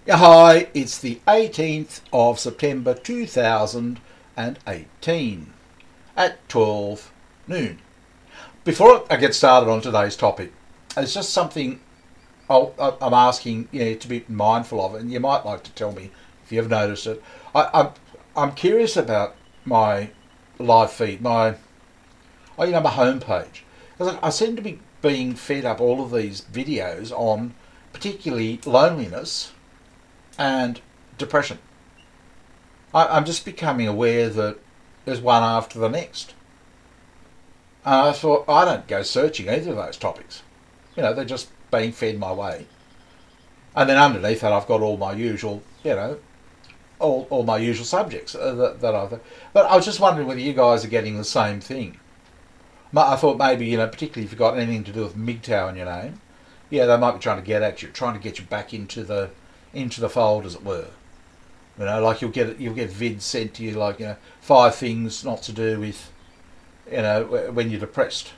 Yeah, hi, it's the 18th of September 2018 at 12 noon. Before I get started on today's topic, it's just something I'm asking you to be mindful of, and you might like to tell me if you've noticed it. I'm curious about my live feed, my homepage. Because I seem to be being fed up all of these videos on particularly loneliness and depression. I'm just becoming aware that there's one after the next. I thought I don't go searching either of those topics. They're just being fed my way. And then underneath that, I've got all my usual, all my usual subjects that I've. But I was just wondering whether you guys are getting the same thing. I thought maybe, particularly if you've got anything to do with mgtow in your name, they might be trying to get at you, trying to get you back into the fold, as it were. Like you'll get vids sent to you, like 5 things not to do with, when you're depressed.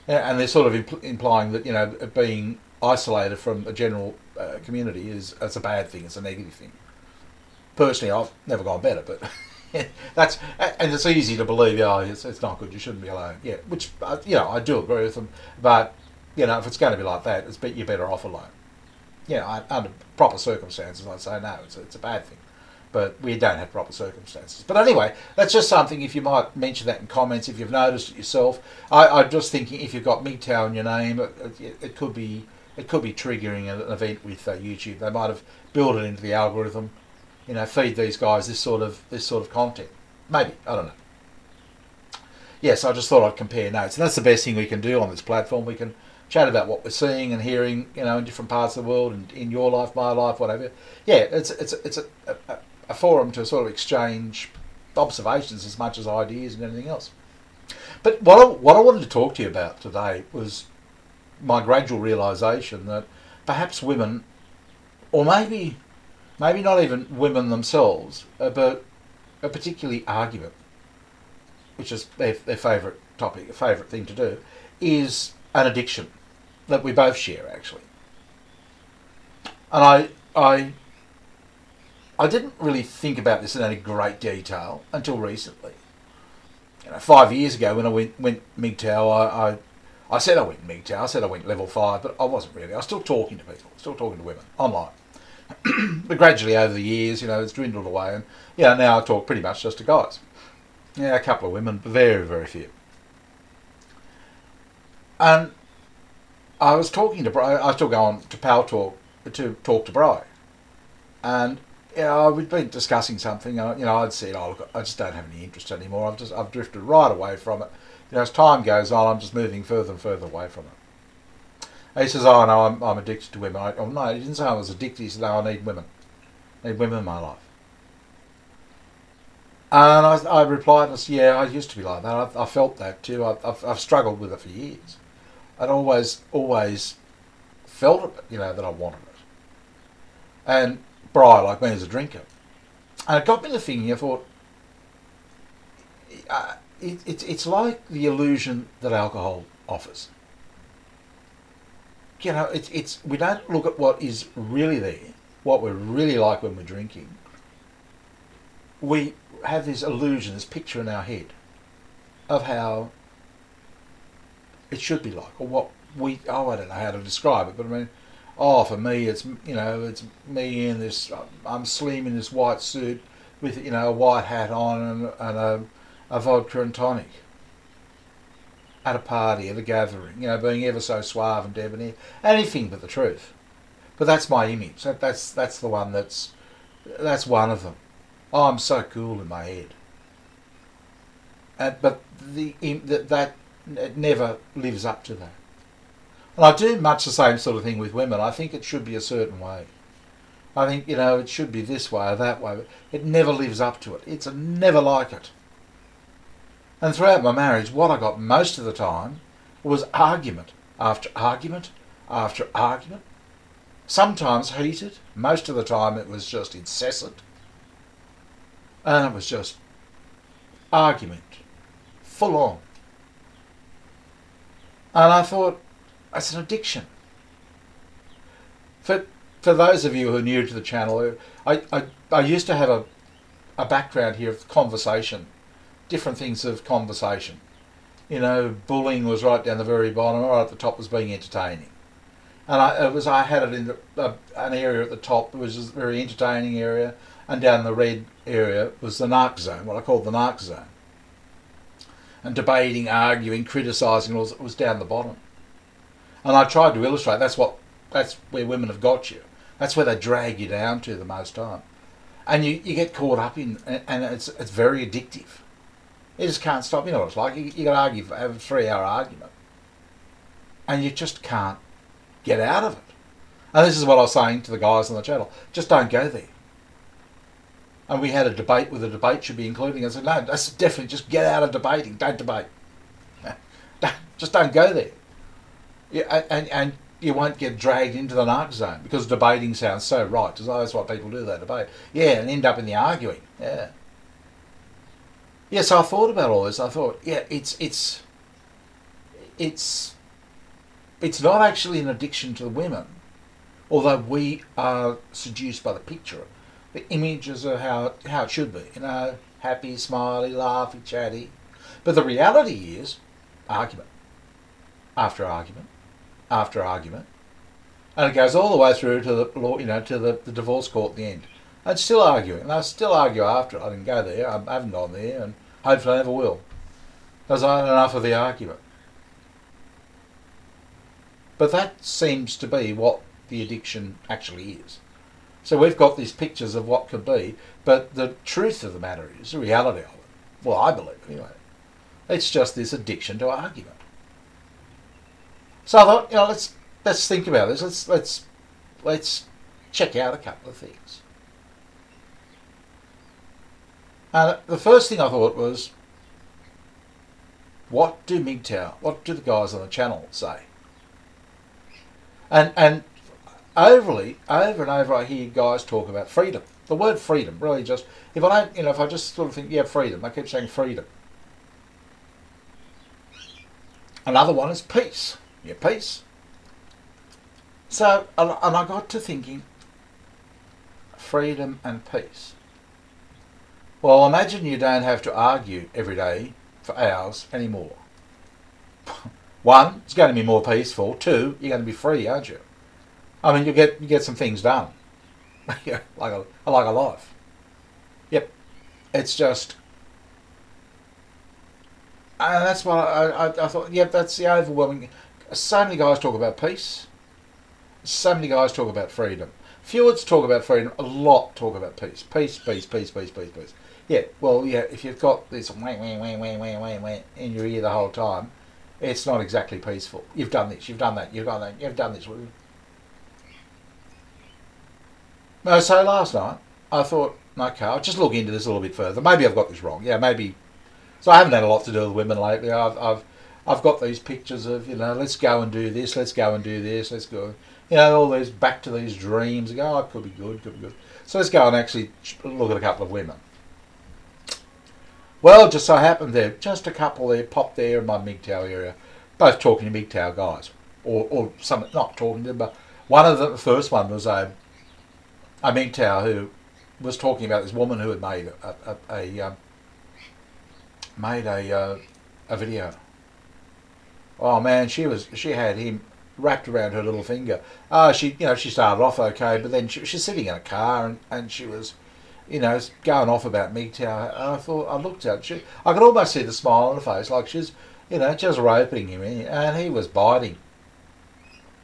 And they're sort of implying that being isolated from a general community is a bad thing. It's a negative thing. Personally, I've never gone better, but and it's easy to believe. Oh, it's not good. You shouldn't be alone. Yeah, which I do agree with them. But if it's going to be like that, you're better off alone. Under proper circumstances, I'd say no, it's a bad thing. But we don't have proper circumstances. But anyway, that's just something, if you might mention that in comments, if you've noticed it yourself. I'm just thinking, if you've got mgtow in your name, it could be triggering an event with YouTube. They might have built it into the algorithm, feed these guys this sort of content. Maybe, I don't know. Yes, I just thought I'd compare notes. And that's the best thing we can do on this platform. We can chat about what we're seeing and hearing, in different parts of the world, and in your life, my life, whatever. Yeah, it's a forum to sort of exchange observations as much as ideas and anything else. But what I wanted to talk to you about today was my gradual realisation that perhaps women, or maybe not even women themselves, but a particularly argument, which is their favourite topic, a favourite thing to do, is an addiction that we both share, actually. And I didn't really think about this in any great detail until recently. 5 years ago when I went mgtow, I said I went mgtow, I said I went level 5, but I wasn't really. I was still talking to people, still talking to women online. But gradually over the years, it's dwindled away, and now I talk pretty much just to guys. A couple of women, but very, very few. And I was talking to Bri. I still go on to Pal Talk to talk to Bri, and we'd been discussing something. I'd said, "Oh, look, I just don't have any interest anymore. I've drifted right away from it. As time goes on, I'm just moving further and further away from it." And he says, "Oh no, I'm addicted to women." No, he didn't say I was addicted. He said, "No, I need women. I need women in my life." And I replied, I said, "Yeah, I used to be like that. I felt that too. I've struggled with it for years. I'd always felt it, that I wanted it." And Bri, like me, as a drinker. And it got me to thinking, I thought, it's like the illusion that alcohol offers. It's we don't look at what is really there, what we're really like when we're drinking. We have this illusion, this picture in our head of how it should be like, or what I don't know how to describe it, but I mean, for me, it's me in this. I'm slim in this white suit with a white hat on and a vodka and tonic at a party, at a gathering. Being ever so suave and debonair, anything but the truth. But that's my image. That's the one that's one of them. Oh, I'm so cool in my head. But that it never lives up to that. And I do much the same sort of thing with women. I think it should be a certain way. I think, it should be this way or that way. But it never lives up to it. It's never like it. And throughout my marriage, what I got most of the time was argument after argument after argument. Sometimes heated. Most of the time it was just incessant. And it was just argument. Full on. And I thought, it's an addiction. For for those of you who are new to the channel, I used to have a background here of conversation, different things of conversation. You know, bullying was right down the very bottom, right at the top was being entertaining. And I had it in an area at the top, which was a very entertaining area, and down the red area was the narc zone, what I called the narc zone. And debating, arguing, criticising was down the bottom. And I tried to illustrate that's where women have got you. That's where they drag you down to the most time. And you get caught up in, and it's very addictive. You just can't stop. You know what it's like. You got to argue, have a 3-hour argument, and you just can't get out of it. And this is what I was saying to the guys on the channel. Just don't go there. And we had a debate where the debate should be including. I said, no, that's definitely just get out of debating. Don't debate. Just don't go there. Yeah, and you won't get dragged into the narc zone because debating sounds so right. That's what people do, they debate. Yeah, and end up in the arguing. Yeah. Yeah, so I thought about all this. I thought, yeah, it's not actually an addiction to the women, although we are seduced by the picture. The images are how it should be, you know, happy, smiley, laughy, chatty. But the reality is argument after argument after argument, and it goes all the way through to the law, you know, to the divorce court at the end. And still arguing, and I still argue after. I didn't go there. I haven't gone there, and hopefully I never will, because I had enough of the argument. But that seems to be what the addiction actually is. So we've got these pictures of what could be, but the truth of the matter is, the reality of it, well, I believe anyway, it's just this addiction to argument. So I thought, you know, let's think about this. Let's check out a couple of things. And the first thing I thought was, what do mgtow, what do the guys on the channel say? And over and over I hear guys talk about freedom. The word freedom really just, if I just sort of think, yeah, freedom, I keep saying freedom. Another one is peace. Yeah, peace. So, and I got to thinking, freedom and peace. Well, imagine you don't have to argue every day for hours anymore. 1, it's going to be more peaceful. 2, you're going to be free, aren't you? I mean, you get some things done. Yeah, like a life. Yep, it's just, and that's what I thought. Yep, that's the overwhelming. So many guys talk about peace. So many guys talk about freedom. Fewer talk about freedom. A lot talk about peace. Peace, peace, peace, peace, peace, peace. Yeah, well, yeah. If you've got this wang, wang, wang, wang, wang, wang, wang in your ear the whole time, it's not exactly peaceful. You've done this. You've done that. You've done that. You've done this. No, so last night I thought, okay, I'll just look into this a little bit further. Maybe I've got this wrong. Yeah, maybe. So I haven't had a lot to do with women lately. I've got these pictures of, you know, let's go and do this, let's go and do this, let's go, you know, all these back to these dreams. Go, oh, it could be good, could be good. So let's go and actually look at a couple of women. Well, just so happened there, just a couple there popped there in my mgtow area, both talking to mgtow guys, or some not talking to them, but one of them, the first one was a mgtow who was talking about this woman who had made a video. Oh man, she had him wrapped around her little finger. She started off okay, but then she's sitting in a car and she was, you know, going off about mgtow. I looked at her, I could almost see the smile on her face, like she's, you know, just roping him in, and he was biting.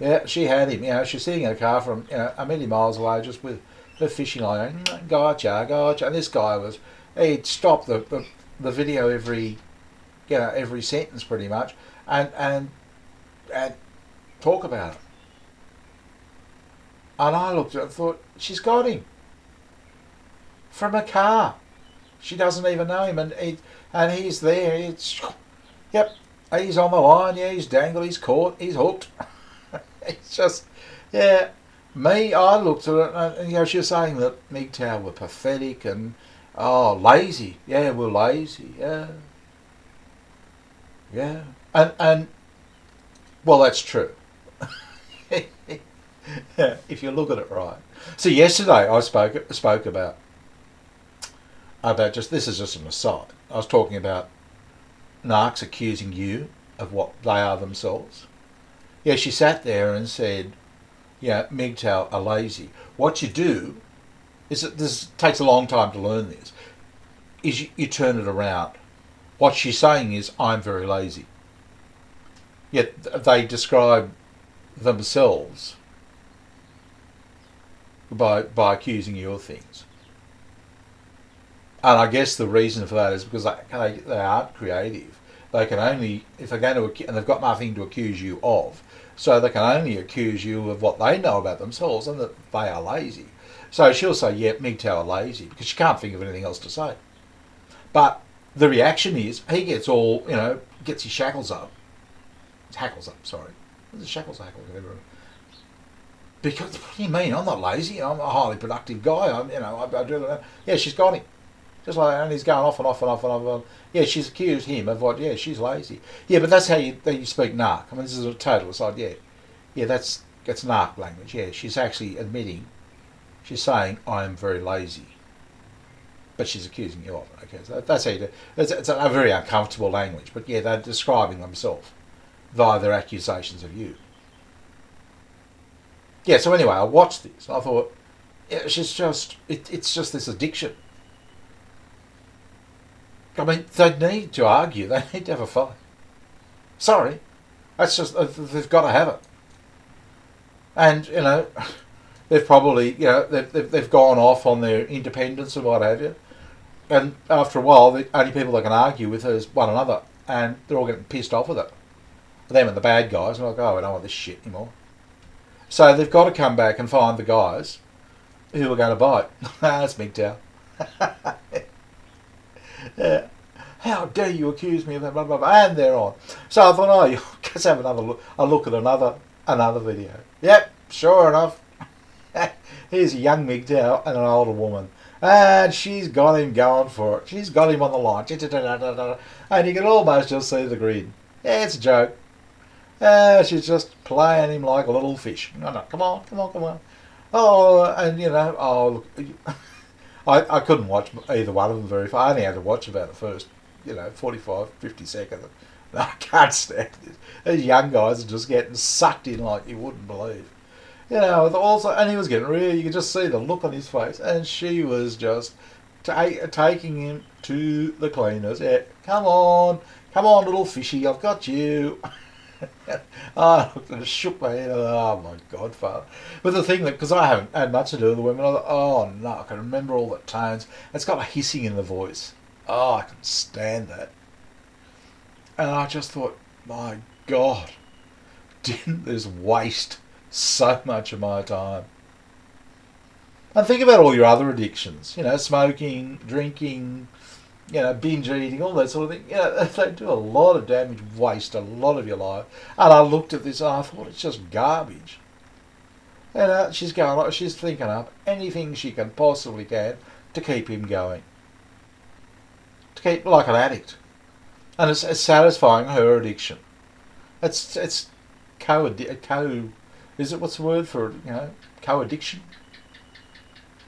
Yeah, she had him. You know, she's sitting in a car from, you know, a million miles away, just with her fishing line. Gotcha, gotcha. And this guy was, he'd stop the video every sentence pretty much, and talk about it. And I looked at it and thought, she's got him from a car. She doesn't even know him, and he's there. Yep, he's on the line. Yeah, he's dangled. He's caught. He's hooked. It's just, yeah. Me, I looked at it, and you know, she was saying that mgtow were pathetic and lazy. Yeah, we're lazy. Yeah, yeah, and well, that's true. if you look at it right. So yesterday I spoke about just, this is just an aside. I was talking about narcs accusing you of what they are themselves. Yeah, she sat there and said, yeah, mgtow are lazy. What you do is that this takes a long time to learn this. Is you turn it around. What she's saying is, I'm very lazy. Yet they describe themselves by accusing you of things. And I guess the reason for that is because they aren't creative. They can only, if they're going to, and they've got nothing to accuse you of, so they can only accuse you of what they know about themselves and that they are lazy. So she'll say, yeah, mgtow are lazy, because she can't think of anything else to say. But the reaction is, he gets all, gets his shackles up. Hackles up, sorry. The shackles whatever. Because, what do you mean? I'm not lazy. I'm a highly productive guy. I do that. Yeah, she's got him. Just like that, and he's going off and off and off and off. Yeah, she's accused him of what, yeah, she's lazy. Yeah, but that's how you speak narc. I mean, this is a total aside, yeah. Yeah, that's narc language, yeah. She's actually admitting, she's saying, I am very lazy. But she's accusing you of it, okay. So that's how you do it. It's a very uncomfortable language, but yeah, they're describing themselves via their accusations of you. Yeah, so anyway, I watched this, and I thought, yeah, it's just this addiction. I mean, they need to argue. They need to have a fight. Sorry. That's just, they've got to have it. And, they've probably, they've gone off on their independence and what have you. And after a while, the only people they can argue with is one another. And they're all getting pissed off with it. Them and the bad guys are like, oh, I don't want this shit anymore. So they've got to come back and find the guys who are going to bite. That's mgtow. Yeah. How dare you accuse me of that, blah, blah, blah, and they're on. So I thought, oh, let's have another look at another video. Yep, sure enough. Here's a young mgtow and an older woman. And she's got him going for it. She's got him on the line. And you can almost just see the grin. Yeah, it's a joke. She's just playing him like a little fish. No, come on. Oh, and look, I couldn't watch either one of them very far. I only had to watch about the first, 45, 50 seconds. I can't stand this. These young guys are just getting sucked in like you wouldn't believe. Also, and he was getting really, you could just see the look on his face, and she was just taking him to the cleaners. Yeah, come on, little fishy, I've got you. I looked and shook my head. Oh my God, Father! But the thing that, because I haven't had much to do with the women, I thought, oh no, I can remember all the tones. It's got a hissing in the voice. Oh, I can stand that. And I just thought, my God, didn't this waste so much of my time? And think about all your other addictions. Smoking, drinking. Binge eating, all that sort of thing. They do a lot of damage, waste a lot of your life. And I looked at this and I thought, it's just garbage. She's thinking up anything she can possibly can to keep him going. To keep, like an addict. And it's satisfying her addiction. It's is it, what's the word for it? Co-addiction?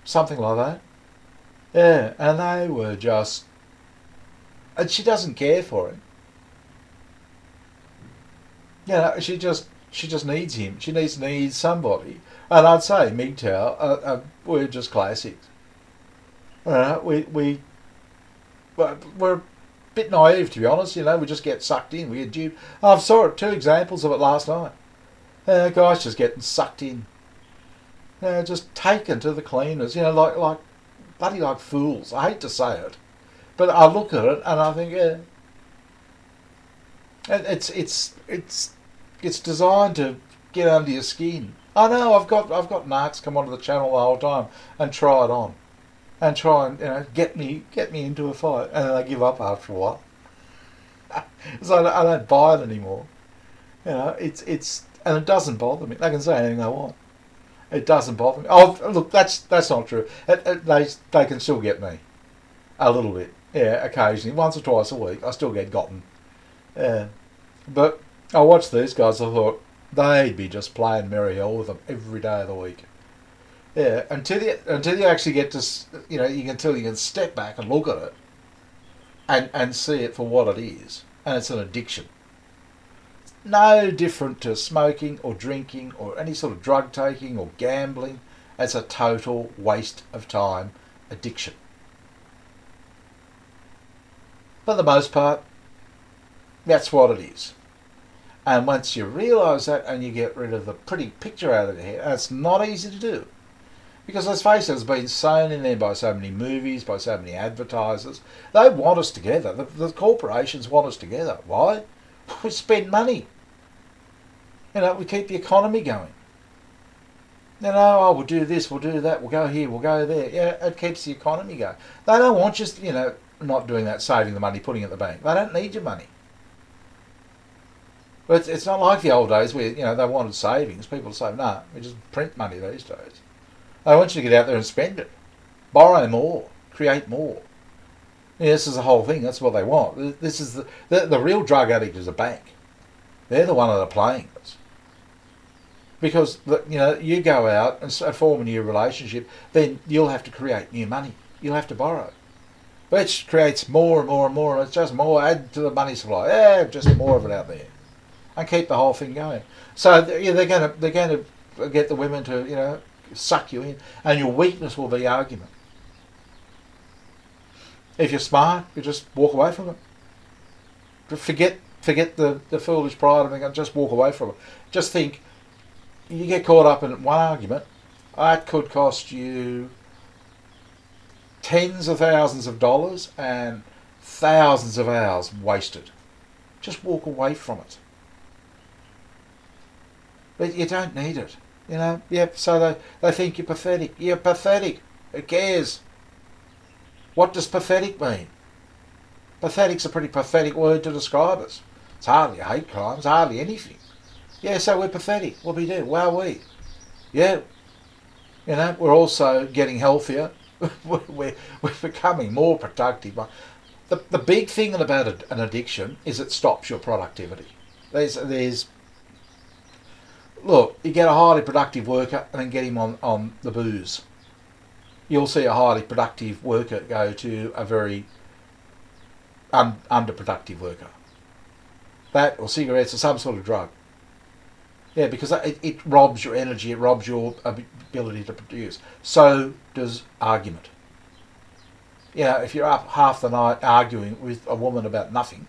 Something like that. Yeah, and they were just, and she doesn't care for him. She just needs him. She needs somebody. And I'd say mgtow, we're just classics. We're a bit naive, to be honest. We just get sucked in. We get duped. I saw two examples of it last night. Guys just getting sucked in. Just taken to the cleaners. Like bloody like fools. I hate to say it, but I look at it and I think, yeah, it's designed to get under your skin. I know I've got narcs come onto the channel the whole time and try it on, and try and get me into a fight, and then they give up after a while. So I don't buy it anymore. It's and it doesn't bother me. They can say anything they want. It doesn't bother me. Oh, look, that's not true. They can still get me a little bit. Yeah, occasionally, once or twice a week, I still get gotten. But I watched these guys. I thought they'd be just playing merry hell with them every day of the week. Yeah, until you actually get to, until you can step back and look at it and see it for what it is, and it's an addiction. No different to smoking or drinking or any sort of drug taking or gambling. It's a total waste of time addiction. For the most part, that's what it is. And once you realise that and you get rid of the pretty picture out of your head, and it's not easy to do. Because let's face it, it's been sown in there by so many movies, by so many advertisers. They want us together. The corporations want us together. Why? We spend money. We keep the economy going. We'll do this, we'll do that, we'll go here, we'll go there. Yeah, it keeps the economy going. They don't want you, not doing that, saving the money, putting it in the bank. They don't need your money. But it's not like the old days where, they wanted savings. People say, no, we just print money these days. They want you to get out there and spend it. Borrow more. Create more. This is the whole thing. That's what they want. This is the real drug addict is a bank. They're the one that are playing this. Because, you go out and form a new relationship, then you'll have to create new money. You'll have to borrow. Which creates more and more and more, and it's just more, add to the money supply. Yeah, just more of it out there. And keep the whole thing going. So they're going to get the women to, suck you in, and your weakness will be argument. If you're smart, you just walk away from it. Forget the foolish pride of it, just walk away from it. Just think, you get caught up in one argument, that could cost you tens of thousands of dollars and thousands of hours wasted. Just walk away from it. But you don't need it. So they think you're pathetic. You're pathetic. Who cares? What does pathetic mean? Pathetic's a pretty pathetic word to describe us. It's hardly a hate crime. It's hardly anything. Yeah, so we're pathetic. What do we do? Well, yeah, we're also getting healthier. we're becoming more productive. The big thing about an addiction is it stops your productivity. Look, you get a highly productive worker and then get him on the booze. You'll see a highly productive worker go to a very underproductive worker. That or cigarettes or some sort of drug. Yeah, because it robs your energy, it robs your ability to produce. So does argument. If you're up half the night arguing with a woman about nothing,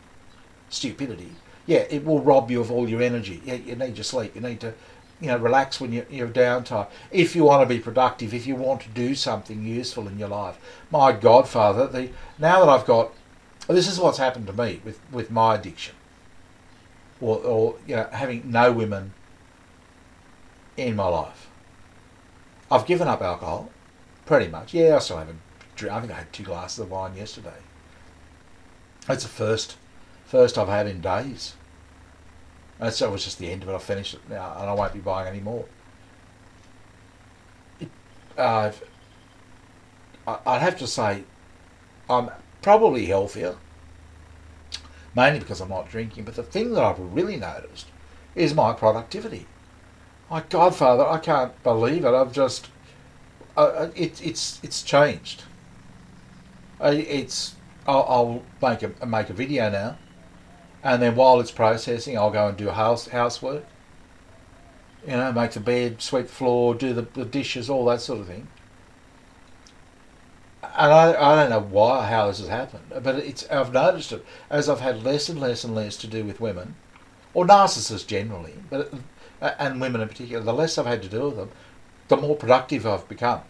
stupidity, it will rob you of all your energy. Yeah, you need your sleep. You need to, relax when you're downtime. If you want to be productive, if you want to do something useful in your life. My godfather, now that I've got, this is what's happened to me with my addiction. Or having no women in my life. I've given up alcohol, pretty much. Yeah, I still haven't drink. I think I had 2 glasses of wine yesterday. It's the first I've had in days. And so it was just the end of it. I finished it now, and I won't be buying any more. I'd have to say I'm probably healthier, mainly because I'm not drinking. But the thing that I've really noticed is my productivity. My godfather, I can't believe it. I've just it's changed. I'll make a video now, and then while it's processing, I'll go and do housework. Make the bed, sweep the floor, do the dishes, all that sort of thing. And I don't know how this has happened, but I've noticed it as I've had less and less and less to do with women, or narcissists generally, and women in particular. The less I've had to do with them, the more productive I've become.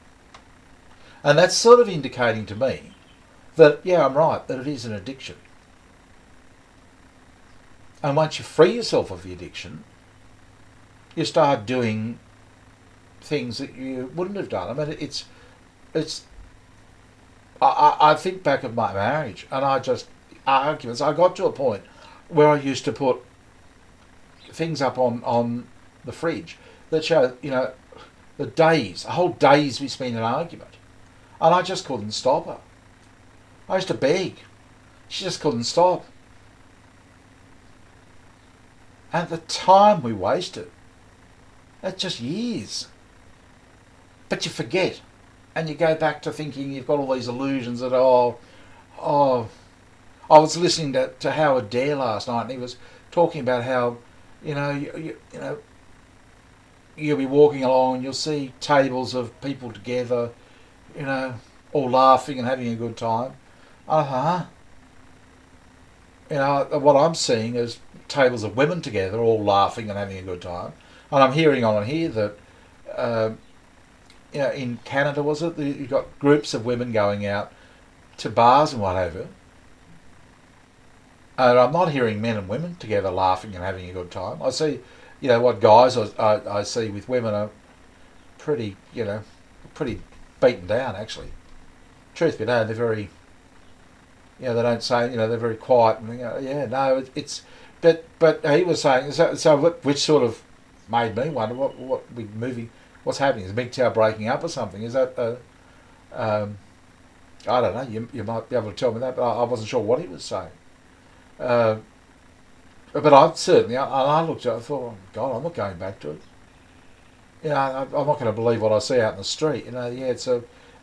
And that's sort of indicating to me that, I'm right, that it is an addiction. And once you free yourself of the addiction, you start doing things that you wouldn't have done. I mean, I think back of my marriage, and arguments. I got to a point where I used to put things up on the fridge that show, the whole days we spent in an argument. And I just couldn't stop her. I used to beg. She just couldn't stop. And the time we wasted, That's just years. But you forget, and you go back to thinking you've got all these illusions that, oh, I was listening to Howard Dare last night, and he was talking about how, you know, you'll be walking along and you'll see tables of people together, all laughing and having a good time. What I'm seeing is tables of women together, all laughing and having a good time. And I'm hearing on here that, in Canada, was it, you've got groups of women going out to bars and whatever. And I'm not hearing men and women together laughing and having a good time. I see, what guys I see with women are pretty beaten down, actually. Truth be known, they're very, they don't say, they're very quiet. And but he was saying, which sort of made me wonder what's happening? Is mgtow breaking up or something? Is that, I don't know, you might be able to tell me that, but I wasn't sure what he was saying. But I looked at it, I thought, oh, God, I'm not going back to it. I'm not going to believe what I see out in the street.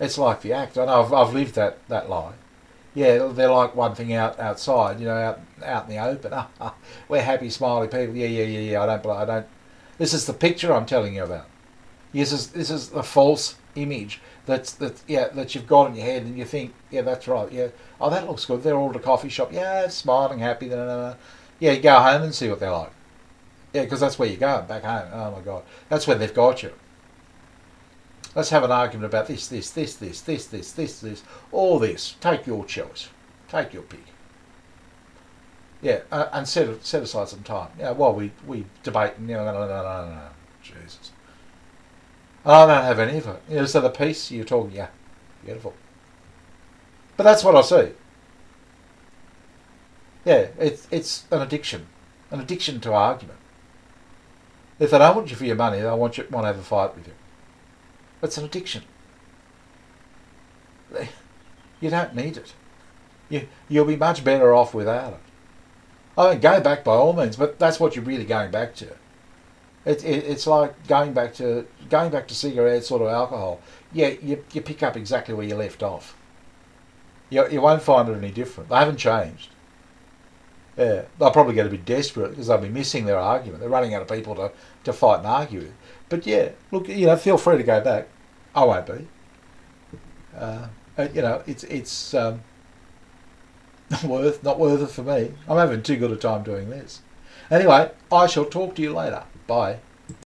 It's like the act. I know I've lived that lie. Yeah, they're like one thing outside, out in the open. We're happy, smiley people. Yeah. I don't. This is the picture I'm telling you about. This is the false image that you've got in your head, and you think, yeah, that's right. Yeah, oh, that looks good. They're all at a coffee shop. Yeah, smiling, happy. Yeah, you go home and see what they're like. Yeah, because that's where you're going, back home. Oh my God, that's where they've got you. Let's have an argument about this, all this. Take your choice. Take your pick. Yeah, and set aside some time. While we debate. No. Jesus. I don't have any of it. So the peace you're talking, yeah, beautiful. But that's what I see. Yeah, it's an addiction to argument. If they don't want you for your money, they want to have a fight with you. It's an addiction. You don't need it. You'll be much better off without it. I mean, go back by all means, but that's what you're really going back to. It's like going back to cigarettes or to alcohol. Yeah, you pick up exactly where you left off. You won't find it any different. They haven't changed. Yeah, they'll probably get a bit desperate because they'll be missing their argument. They're running out of people to fight and argue with. But yeah, look, feel free to go back. I won't be. It's not worth it for me. I'm having too good a time doing this. Anyway, I shall talk to you later. Bye.